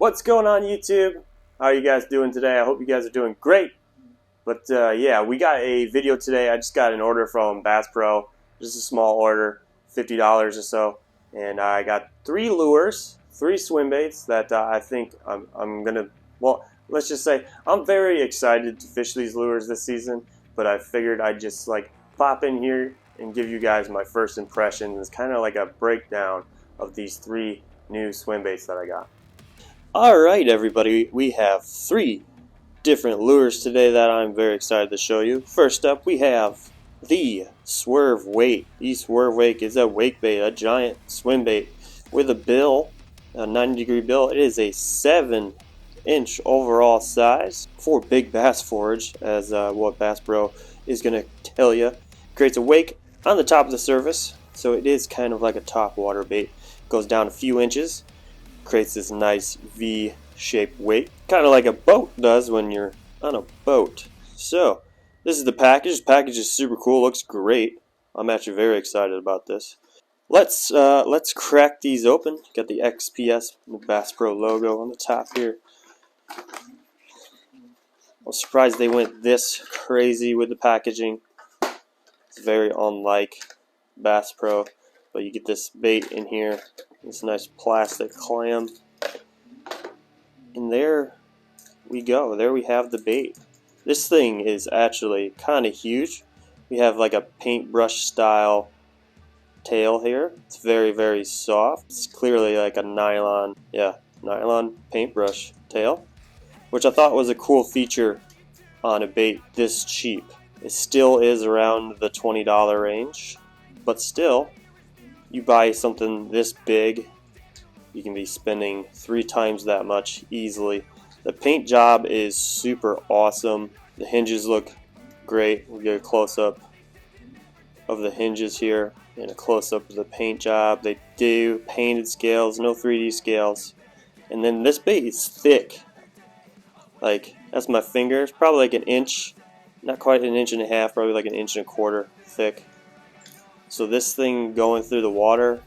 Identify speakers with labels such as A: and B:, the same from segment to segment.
A: What's going on, YouTube? How are you guys doing today? I hope you guys are doing great. But yeah, we got a video today. I just got an order from BassPro, just a small order, $50 or so, and I got 3 lures, 3 swim baits that I think I'm gonna. Well, let's just say I'm very excited to fish these lures this season. But I figured I'd just like pop in here and give you guys my first impressions. It's kind of like a breakdown of these 3 new swim baits that I got. Alright everybody, we have 3 different lures today that I'm very excited to show you. First up we have the Swerve Wake. The Swerve Wake is a wake bait, a giant swim bait with a bill, a 90-degree bill. It is a 7-inch overall size for big bass forage, as what BassPro is going to tell you. Creates a wake on the top of the surface, so it is kind of like a top water bait. Goes down a few inches. Creates this nice V-shaped wake, kind of like a boat does when you're on a boat. So this is the package. This package is super cool, looks great. I'm actually very excited about this. Let's crack these open. Got the XPS BassPro logo on the top here. I'm surprised they went this crazy with the packaging. It's very unlike BassPro, but you get this bait in here. This nice plastic clam. And there we go. There we have the bait. This thing is actually kind of huge. We have like a paintbrush style tail here. It's very, very soft. It's clearly like a nylon paintbrush tail, which I thought was a cool feature on a bait this cheap. It still is around the $20 range, but still, you buy something this big, you can be spending 3 times that much easily. The paint job is super awesome. The hinges look great. We get a close-up of the hinges here and a close-up of the paint job. They do painted scales, no 3D scales. And then this bait is thick. Like, that's my finger. It's probably like an inch, not quite an inch and a half, probably like an inch and a quarter thick. So this thing going through the water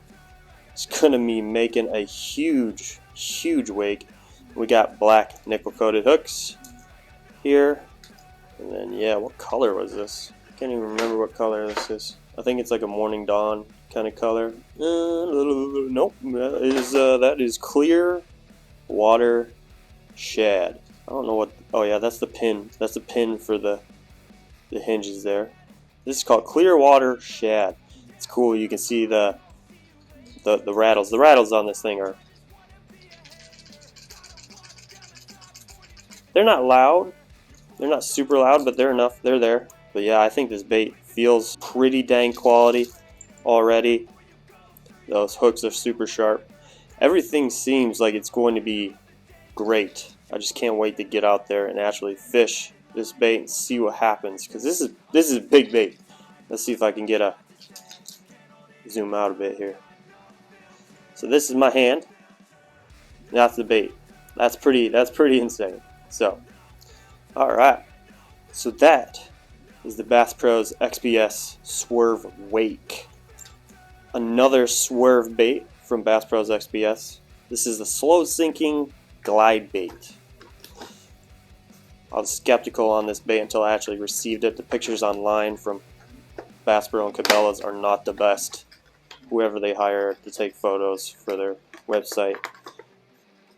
A: is going to be making a huge, huge wake. We got black nickel-coated hooks here. And then, yeah, what color was this? I can't even remember what color this is. I think it's like a morning dawn kind of color. Nope, that is clear water shad. I don't know what. Oh yeah, that's the pin. That's the pin for the hinges there. This is called clear water shad. It's cool. You can see the rattles. The rattles on this thing they're not loud. They're not super loud, but they're enough. They're there. But yeah, I think this bait feels pretty dang quality already. Those hooks are super sharp. Everything seems like it's going to be great. I just can't wait to get out there and actually fish this bait and see what happens, because this is a big bait. Let's see if I can get a zoom out a bit here. So this is my hand. That's the bait. That's pretty insane. So, all right. So that is the BassPro's XPS Swerve Wake. Another swerve bait from BassPro's XPS. This is the slow sinking glide bait. I was skeptical on this bait until I actually received it. The pictures online from BassPro and Cabela's are not the best. Whoever they hire to take photos for their website,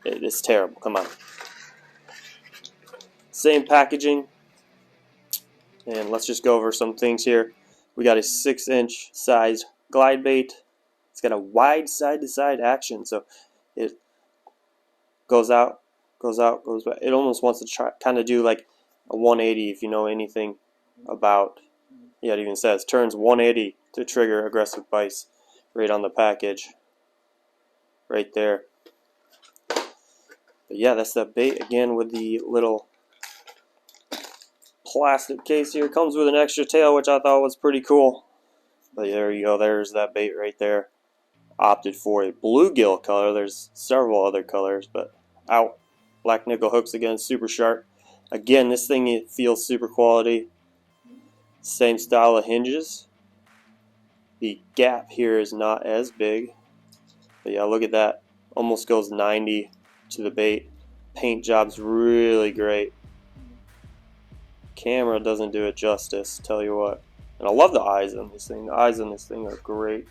A: it's terrible. Come on. Same packaging. And let's just go over some things here. We got a 6-inch size glide bait. It's got a wide side-to-side action, so it goes out, goes back. It almost wants to try, kind of do like a 180 if you know anything about. Yeah, it even says turns 180 to trigger aggressive bites. Right on the package, right there. But yeah, that's that bait again with the little plastic case here. Comes with an extra tail, which I thought was pretty cool. But there you go. There's that bait right there. Opted for a bluegill color. There's several other colors, but out. Black nickel hooks again, super sharp. Again, this thing, it feels super quality. Same style of hinges. The gap here is not as big, but yeah, look at that. Almost goes 90 to the bait. Paint job's really great. Camera doesn't do it justice, tell you what. And I love the eyes on this thing. The eyes on this thing are great.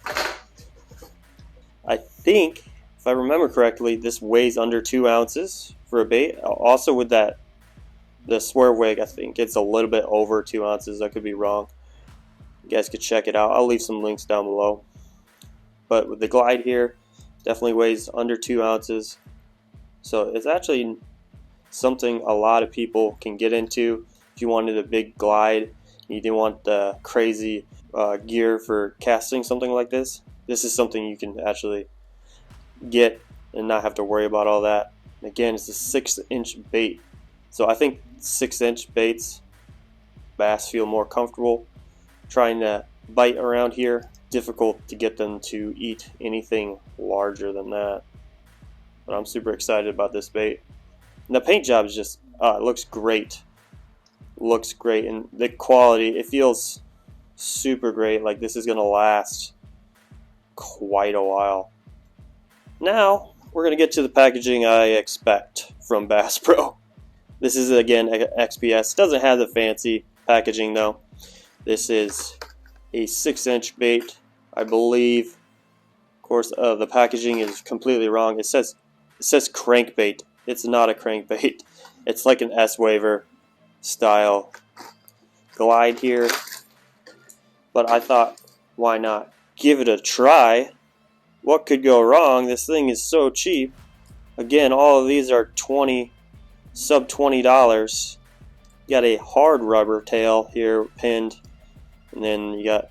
A: I think, if I remember correctly, this weighs under 2 ounces for a bait. Also with that, the Swerve Wake, I think it's a little bit over 2 ounces. I could be wrong. You guys could check it out. I'll leave some links down below. But with the Glide here, definitely weighs under 2 ounces. So it's actually something a lot of people can get into. If you wanted a big Glide, you didn't want the crazy gear for casting something like this, this is something you can actually get and not have to worry about all that. Again, it's a 6-inch bait. So I think 6-inch baits, bass feel more comfortable trying to bite around here. Difficult to get them to eat anything larger than that. But I'm super excited about this bait. And the paint job is just, it looks great. Looks great. And the quality, it feels super great. Like this is going to last quite a while. Now, we're going to get to the packaging I expect from BassPro. This is, again, XPS. Doesn't have the fancy packaging, though. This is a 6-inch bait, I believe. Of course, the packaging is completely wrong. It says crankbait. It's not a crankbait. It's like an S-Waver style Glide here. But I thought, why not give it a try? What could go wrong? This thing is so cheap. Again, all of these are sub $20. You got a hard rubber tail here pinned, and then you got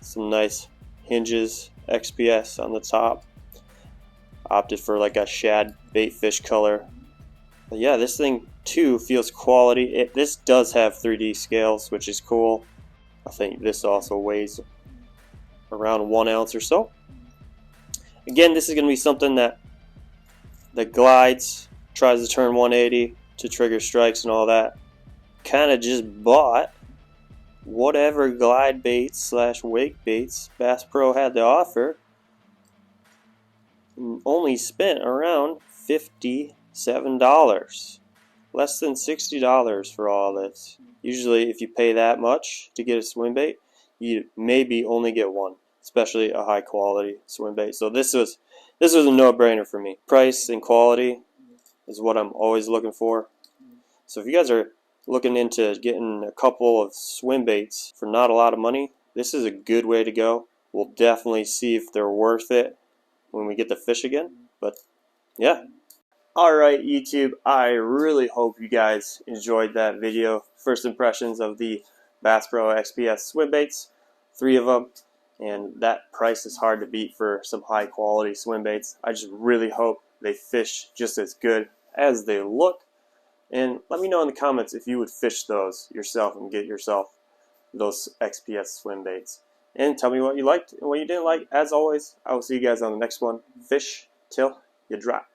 A: some nice hinges, XPS on the top. Opted for like a shad bait fish color. But yeah, this thing too feels quality. This does have 3D scales, which is cool. I think this also weighs around 1 ounce or so. Again, this is going to be something that the Glides tries to turn 180 to trigger strikes and all that. Kind of just bought whatever Glide baits / wake baits BassPro had to offer. And only spent around $57. Less than $60 for all this. Usually if you pay that much to get a swim bait, you maybe only get one, especially a high quality swim bait. So this was a no-brainer for me. Price and quality is what I'm always looking for. So if you guys are looking into getting a couple of swim baits for not a lot of money, this is a good way to go. We'll definitely see if they're worth it when we get the fish again. But yeah. Alright YouTube, I really hope you guys enjoyed that video. First impressions of the BassPro XPS swim baits. 3 of them. And that price is hard to beat for some high quality swim baits. I just really hope they fish just as good as they look. And let me know in the comments if you would fish those yourself and get yourself those XPS swim baits. And tell me what you liked and what you didn't like. As always, I will see you guys on the next one. Fish till you drop.